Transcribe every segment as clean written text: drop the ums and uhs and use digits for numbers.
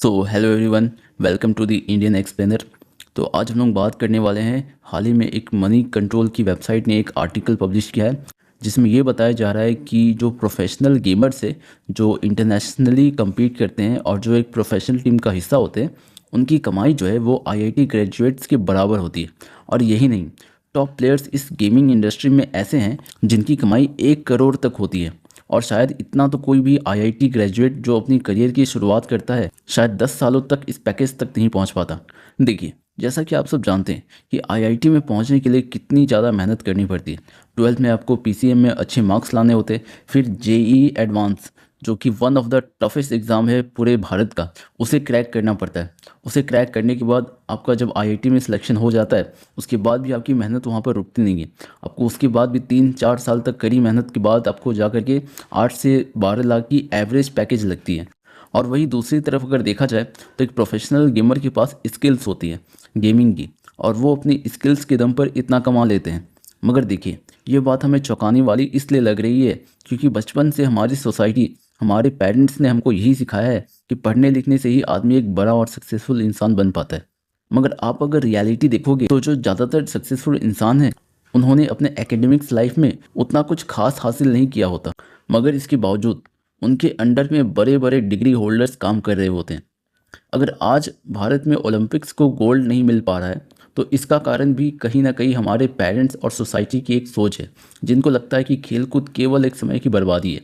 So hello everyone, welcome to the Indian explainer. तो आज हम लोग बात करने वाले हैं। हाल ही में एक मनी कंट्रोल की वेबसाइट ने एक आर्टिकल पब्लिश किया है जिसमें ये बताया जा रहा है कि जो प्रोफेशनल गेमर्स है, जो इंटरनेशनली compete करते हैं और जो एक प्रोफेशनल टीम का हिस्सा होते हैं, उनकी कमाई जो है वो आईआईटी ग्रेजुएट्स के बराबर होती है। और यही नहीं, टॉप प्लेयर्स इस गेमिंग इंडस्ट्री में ऐसे हैं जिनकी कमाई 1 करोड़ तक होती है। और शायद इतना तो कोई भी आईआईटी ग्रेजुएट जो अपनी करियर की शुरुआत करता है शायद 10 सालों तक इस पैकेज तक नहीं पहुंच पाता। देखिए, जैसा कि आप सब जानते हैं कि आईआईटी में पहुंचने के लिए कितनी ज़्यादा मेहनत करनी पड़ती है। 12th में आपको पीसीएम में अच्छे मार्क्स लाने होते हैं, फिर जेई एडवांस जो कि one of the toughest exam है पूरे भारत का, उसे क्रैक करना पड़ता है। उसे क्रैक करने के बाद आपका जब आईआईटी में सिलेक्शन हो जाता है, उसके बाद भी आपकी मेहनत वहाँ पर रुकती नहीं है। आपको उसके बाद भी 3-4 साल तक कड़ी मेहनत के बाद आपको जा कर के 8 से 12 लाख की एवरेज पैकेज लगती है। और वहीं दूसरी तरफ अगर देखा जाए तो एक प्रोफेशनल गेमर के पास स्किल्स होती है गेमिंग की, और वो अपनी स्किल्स के दम पर इतना कमा लेते हैं। मगर देखिए, ये बात हमें चौंकाने वाली इसलिए लग रही है क्योंकि बचपन से हमारी सोसाइटी, हमारे पेरेंट्स ने हमको यही सिखाया है कि पढ़ने लिखने से ही आदमी एक बड़ा और सक्सेसफुल इंसान बन पाता है। मगर आप अगर रियलिटी देखोगे तो जो ज़्यादातर सक्सेसफुल इंसान हैं, उन्होंने अपने एकेडमिक्स लाइफ में उतना कुछ खास हासिल नहीं किया होता, मगर इसके बावजूद उनके अंडर में बड़े बड़े डिग्री होल्डर्स काम कर रहे होते हैं। अगर आज भारत में ओलंपिक्स को गोल्ड नहीं मिल पा रहा है तो इसका कारण भी कहीं ना कहीं हमारे पेरेंट्स और सोसाइटी की एक सोच है, जिनको लगता है कि खेलकूद केवल एक समय की बर्बादी है।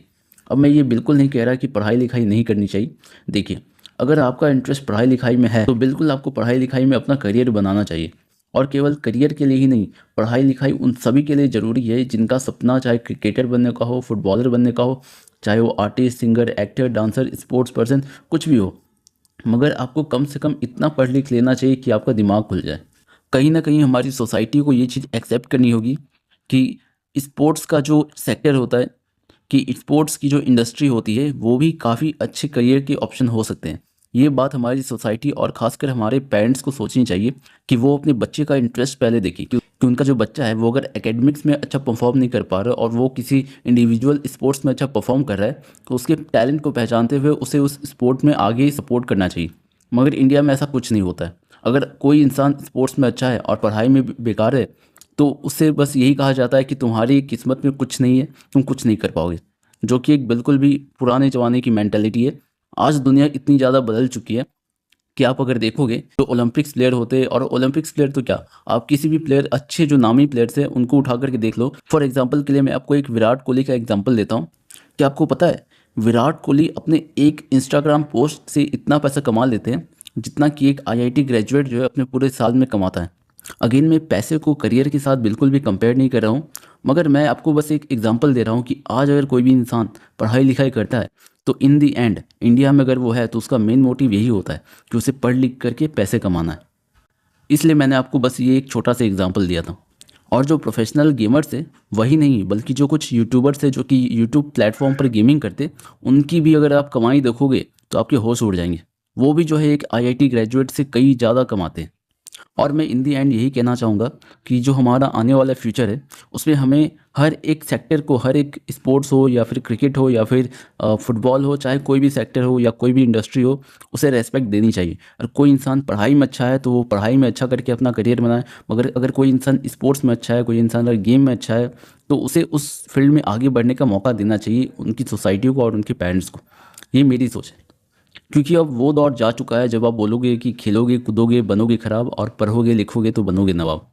अब मैं ये बिल्कुल नहीं कह रहा कि पढ़ाई लिखाई नहीं करनी चाहिए। देखिए, अगर आपका इंटरेस्ट पढ़ाई लिखाई में है तो बिल्कुल आपको पढ़ाई लिखाई में अपना करियर बनाना चाहिए। और केवल करियर के लिए ही नहीं, पढ़ाई लिखाई उन सभी के लिए ज़रूरी है जिनका सपना चाहे क्रिकेटर बनने का हो, फुटबॉलर बनने का हो, चाहे वो artist, singer, actor, dancer, sports person, कुछ भी हो। मगर आपको कम से कम इतना पढ़ लिख लेना चाहिए कि आपका दिमाग खुल जाए। कहीं ना कहीं हमारी सोसाइटी को ये चीज़ एक्सेप्ट करनी होगी कि स्पोर्ट्स का जो सेक्टर होता है, कि स्पोर्ट्स की जो इंडस्ट्री होती है वो भी काफ़ी अच्छे करियर के ऑप्शन हो सकते हैं। ये बात हमारी सोसाइटी और ख़ासकर हमारे पेरेंट्स को सोचनी चाहिए कि वो अपने बच्चे का इंटरेस्ट पहले देखें कि उनका जो बच्चा है वो अगर एकेडमिक्स में अच्छा परफॉर्म नहीं कर पा रहा और वो किसी इंडिविजुअल स्पोर्ट्स में अच्छा परफॉर्म कर रहा है तो उसके टैलेंट को पहचानते हुए उसे उस स्पोर्ट में आगे सपोर्ट करना चाहिए। मगर इंडिया में ऐसा कुछ नहीं होता है। अगर कोई इंसान स्पोर्ट्स में अच्छा है और पढ़ाई में बेकार है तो उससे बस यही कहा जाता है कि तुम्हारी किस्मत में कुछ नहीं है, तुम कुछ नहीं कर पाओगे, जो कि एक बिल्कुल भी पुराने ज़माने की मेंटालिटी है। आज दुनिया इतनी ज़्यादा बदल चुकी है कि आप अगर देखोगे तो ओलंपिक्स प्लेयर होते हैं, और ओलंपिक्स प्लेयर तो क्या, आप किसी भी प्लेयर, अच्छे जो नामी प्लेयर्स हैं उनको उठा करके देख लो। फॉर एग्जांपल के लिए मैं आपको एक विराट कोहली का एग्जांपल देता हूँ। क्या आपको पता है विराट कोहली अपने एक इंस्टाग्राम पोस्ट से इतना पैसा कमा लेते हैं जितना कि एक आईआईटी ग्रेजुएट जो है अपने पूरे साल में कमाता है। अगेन, मैं पैसे को करियर के साथ बिल्कुल भी कंपेयर नहीं कर रहा हूँ, मगर मैं आपको बस एक एग्जांपल दे रहा हूँ कि आज अगर कोई भी इंसान पढ़ाई लिखाई करता है तो इन दी एंड इंडिया में अगर वो है तो उसका मेन मोटिव यही होता है कि उसे पढ़ लिख करके पैसे कमाना है। इसलिए मैंने आपको बस ये एक छोटा सा एग्जांपल दिया था। और जो प्रोफेशनल गेमर्स है वही नहीं, बल्कि जो कुछ यूट्यूबर्स है जो कि यूट्यूब प्लेटफॉर्म पर गेमिंग करते, उनकी भी अगर आप कमाई देखोगे तो आपके होश उड़ जाएंगे। वो भी जो है एक आईआईटी ग्रेजुएट से कई ज़्यादा कमाते हैं। और मैं इन दी एंड यही कहना चाहूँगा कि जो हमारा आने वाला फ्यूचर है उसमें हमें हर एक सेक्टर को, हर एक स्पोर्ट्स हो या फिर क्रिकेट हो या फिर फुटबॉल हो, चाहे कोई भी सेक्टर हो या कोई भी इंडस्ट्री हो, उसे रेस्पेक्ट देनी चाहिए। और कोई इंसान पढ़ाई में अच्छा है तो वो पढ़ाई में अच्छा करके अपना करियर बनाए, मगर अगर कोई इंसान स्पोर्ट्स में अच्छा है, कोई इंसान अगर गेम में अच्छा है, तो उसे उस फील्ड में आगे बढ़ने का मौका देना चाहिए उनकी सोसाइटी को और उनके पेरेंट्स को। ये मेरी सोच है। क्योंकि अब वो दौर जा चुका है जब आप बोलोगे कि खेलोगे कूदोगे बनोगे खराब और पढ़ोगे लिखोगे तो बनोगे नवाब।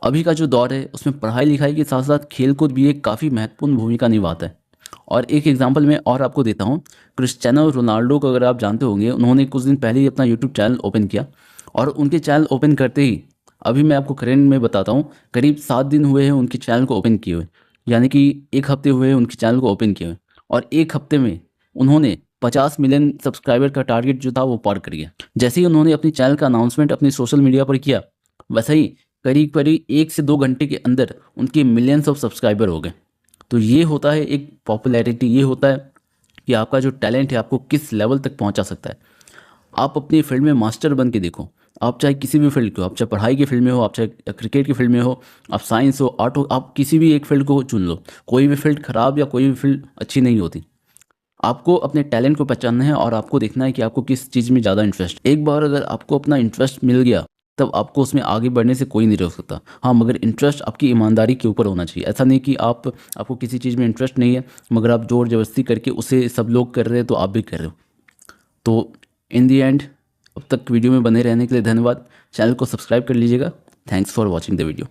अभी का जो दौर है उसमें पढ़ाई लिखाई के साथ साथ खेल कूद भी एक काफ़ी महत्वपूर्ण भूमिका निभाता है। और एक एग्जांपल मैं और आपको देता हूँ। क्रिस्टियानो रोनाल्डो को अगर आप जानते होंगे, उन्होंने कुछ दिन पहले ही अपना यूट्यूब चैनल ओपन किया, और उनके चैनल ओपन करते ही, अभी मैं आपको करेंट में बताता हूँ, करीब 7 दिन हुए हैं उनके चैनल को ओपन किए हुए। यानी कि 1 हफ्ते हुए हैं उनके चैनल को ओपन किए हुए, और 1 हफ्ते में उन्होंने 50 मिलियन सब्सक्राइबर का टारगेट जो था वो पार कर गया। जैसे ही उन्होंने अपनी चैनल का अनाउंसमेंट अपनी सोशल मीडिया पर किया, वैसे ही करीब करीब 1 से 2 घंटे के अंदर उनके मिलियंस ऑफ सब्सक्राइबर हो गए। तो ये होता है एक पॉपुलैरिटी, ये होता है कि आपका जो टैलेंट है आपको किस लेवल तक पहुंचा सकता है। आप अपनी फील्ड में मास्टर बन के देखो। आप चाहे किसी भी फील्ड के हो, आप चाहे पढ़ाई की फील्ड में हो, आप चाहे क्रिकेट की फील्ड में हो, आप साइंस हो, आर्ट हो, आप किसी भी एक फील्ड को चुन लो। कोई भी फील्ड खराब या कोई भी फील्ड अच्छी नहीं होती। आपको अपने टैलेंट को पहचानना है और आपको देखना है कि आपको किस चीज़ में ज़्यादा इंटरेस्ट। एक बार अगर आपको अपना इंटरेस्ट मिल गया तब आपको उसमें आगे बढ़ने से कोई नहीं रोक सकता। हाँ, मगर इंटरेस्ट आपकी ईमानदारी के ऊपर होना चाहिए। ऐसा नहीं कि आपको किसी चीज़ में इंटरेस्ट नहीं है मगर आप ज़ोर ज़बरदस्ती करके उसे सब लोग कर रहे हैं तो आप भी कर रहे हो। तो इन दी एंड, अब तक वीडियो में बने रहने के लिए धन्यवाद। चैनल को सब्सक्राइब कर लीजिएगा। Thanks for watching the video.